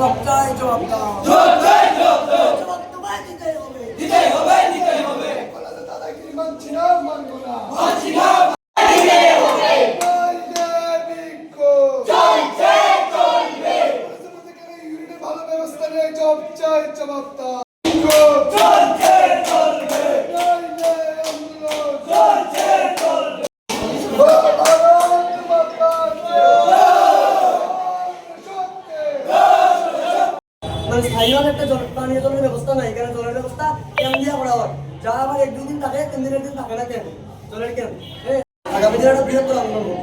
জবাব চাই, জবাব দাও। জবাব তোমায় দিতেই হবে। কলেজে দাদাগিরি মানছি না, মানবো না। কলেজের মধ্যে কেন ইউনিটের ভালো ব্যবস্থা নেই? জবাব চাই, জবাব দাও। মানে স্থায়ীভাবে একটা পানীয় জলের ব্যবস্থা নাই, এখানে জলের ব্যবস্থা কেন দিয়ে করা হয়? যা আবার এক দুদিন থাকে, 3 দিনের দিন থাকে না কেন? জলের কেন? আগামী দিনে একটা বৃহত্তর আন্দোলন হবে।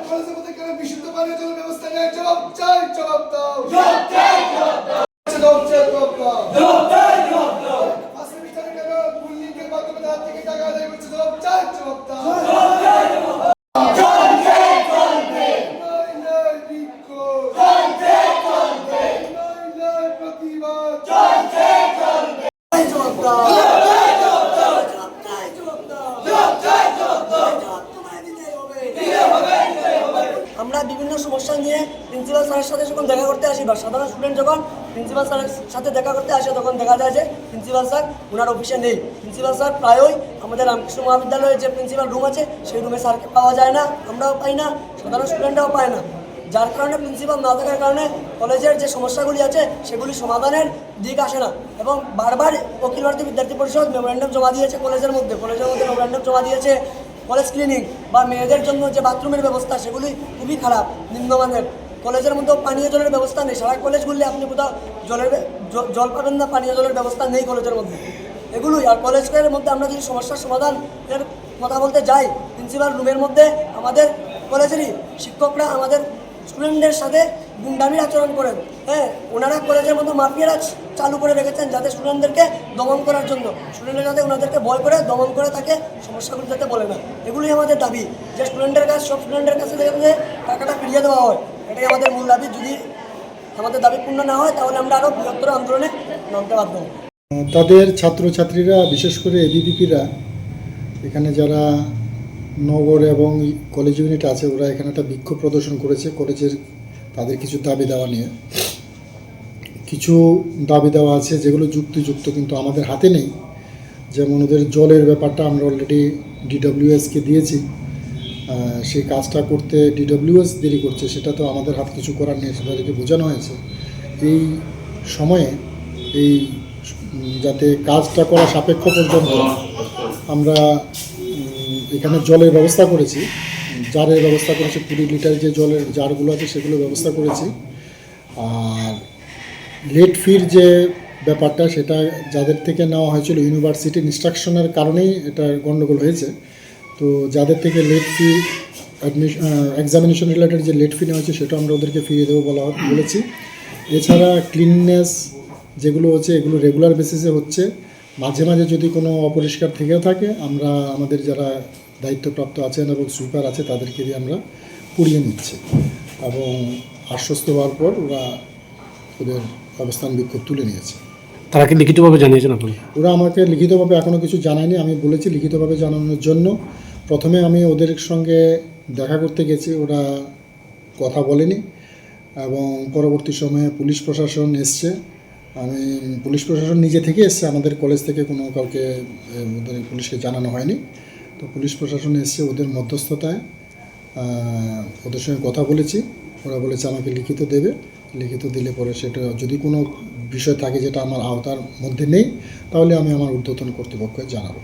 কলেজের মধ্যে কেন বিশুদ্ধ পানীয় জলের ব্যবস্থা নেই? জবাব চাই, জবাব দাও। ফার্স্ট সেমিস্টারে কেন ফুল লিঙ্কের মাধ্যমে তার থেকে টাকা আদায় করছে? জবাব চাই, জবাব দাও। প্রতিবাদ জবাব দাও। জবাব চাই, জবাব দাও। জবাব তোমায় দিতেই হবে। আমরা বিভিন্ন সমস্যা নিয়ে প্রিন্সিপাল স্যারের সাথে যখন দেখা করতে আসি বা সাধারণ স্টুডেন্ট যখন প্রিন্সিপাল স্যারের সাথে দেখা করতে আসে, তখন দেখা যায় যে প্রিন্সিপাল স্যার ওনার অফিসে নেই। প্রিন্সিপাল স্যার প্রায়ই আমাদের রামকৃষ্ণ মহাবিদ্যালয়ের যে প্রিন্সিপাল রুম আছে সেই রুমে স্যারকে পাওয়া যায় না, আমরাও পাই না, সাধারণ স্টুডেন্টরাও পায় না। যার কারণে প্রিন্সিপাল না থাকার কারণে কলেজের যে সমস্যাগুলি আছে সেগুলি সমাধানের দিক আসে না এবং বারবার অখিল ভারতীয় বিদ্যার্থী পরিষদ মেমোরেন্ডাম জমা দিয়েছে কলেজের মধ্যে মেমোরেন্ডাম জমা দিয়েছে। কলেজ ক্লিনিং বা মেয়েদের জন্য যে বাথরুমের ব্যবস্থা সেগুলি খুবই খারাপ, নিম্নমানের। কলেজের মধ্যে পানীয় জলের ব্যবস্থা নেই, সারা কলেজ ঘুরলে আপনি কোথাও জল পাবেন না, পানীয় জলের ব্যবস্থা নেই কলেজের মধ্যে। এগুলোই। আর কলেজের মধ্যে আমরা যদি সমস্যার সমাধানের কথা বলতে যাই, প্রিন্সিপাল রুমের মধ্যে আমাদের কলেজেরই শিক্ষকরা আমাদের স্টুডেন্টদের সাথে গুন্ডামির আচরণ করেন। ওনারা কলেজের মধ্যে মাফিয়ারা চালু করে রেখেছেন যাতে স্টুডেন্টদেরকে দমন করার জন্য, স্টুডেন্টরা যাতে ওনাদেরকে ভয় করে দমন করে তাকে সমস্যাগুলো যাতে বলে না। এগুলোই আমাদের দাবি যে সব স্টুডেন্টের কাছে যাতে টাকাটা ফিরিয়ে দেওয়া হয়, এটাই আমাদের মূল দাবি। যদি আমাদের দাবি পূর্ণ না হয় তাহলে আমরা আরও বৃহত্তর আন্দোলনে নামতে বাধ্য হব। তাদের ছাত্রছাত্রীরা বিশেষ করে এবিভিপিরা এখানে যারা নগর এবং কলেজ ইউনিট আছে ওরা এখানে একটা বিক্ষোভ প্রদর্শন করেছে কলেজের তাদের কিছু দাবি দেওয়া নিয়ে। কিছু দাবি দেওয়া আছে যেগুলো যুক্তিযুক্ত কিন্তু আমাদের হাতে নেই। যেমন ওদের জলের ব্যাপারটা আমরা অলরেডি ডিডব্লিউএসকে দিয়েছি, সেই কাজটা করতে ডিডব্লিউএস দেরি করছে, সেটা তো আমাদের হাত কিছু করার নেই, সেটাকে বোঝানো হয়েছে। এই সময়ে এই যাতে কাজটা করা সাপেক্ষ পর্যন্ত আমরা এখানে জলের ব্যবস্থা করেছি, জারের ব্যবস্থা করেছি, 20 লিটার যে জলের জারগুলো আছে সেগুলো ব্যবস্থা করেছি। আর লেট ফির যে ব্যাপারটা সেটা যাদের থেকে নেওয়া হয়েছিল ইউনিভার্সিটির ইনস্ট্রাকশনের কারণেই এটা গণ্ডগোল হয়েছে। তো যাদের থেকে লেট ফি এক্সামিনেশন রিলেটেড যে লেট ফি নেওয়া হয়েছে সেটা আমরা ওদেরকে ফিরিয়ে দেবো বলেছি। এছাড়া ক্লিননেস যেগুলো হচ্ছে এগুলো রেগুলার বেসিসে হচ্ছে। মাঝে মাঝে যদি কোনো অপরিষ্কার থেকেও থাকে আমরা আমাদের যারা দায়িত্বপ্রাপ্ত আছেন এবং সুইপার আছে তাদেরকে দিয়ে আমরা পুড়িয়ে নিচ্ছি এবং আশ্বস্ত হওয়ার পর ওরা ওদের অবস্থান বিক্ষোভ তুলে নিয়েছে। তারা কি লিখিতভাবে জানিয়েছেন আপনারা? ওরা আমাকে লিখিতভাবে এখনও কিছু জানায়নি। আমি বলেছি লিখিতভাবে জানানোর জন্য। প্রথমে আমি ওদের সঙ্গে দেখা করতে গেছি, ওরা কথা বলেনি এবং পরবর্তী সময়ে পুলিশ প্রশাসন এসছে। পুলিশ প্রশাসন নিজে থেকে এসছে, আমাদের কলেজ থেকে কোনো কাউকে ওদের পুলিশকে জানানো হয়নি। তো পুলিশ প্রশাসন এসছে ওদের মধ্যস্থতায়, ওদের সঙ্গে কথা বলেছি। ওরা বলেছে আমাকে লিখিত দেবে, লিখিত দিলে পরে সেটা যদি কোনো বিষয় থাকে যেটা আমার আওতার মধ্যে নেই তাহলে আমি আমার ঊর্ধ্বতন কর্তৃপক্ষকে জানাবো।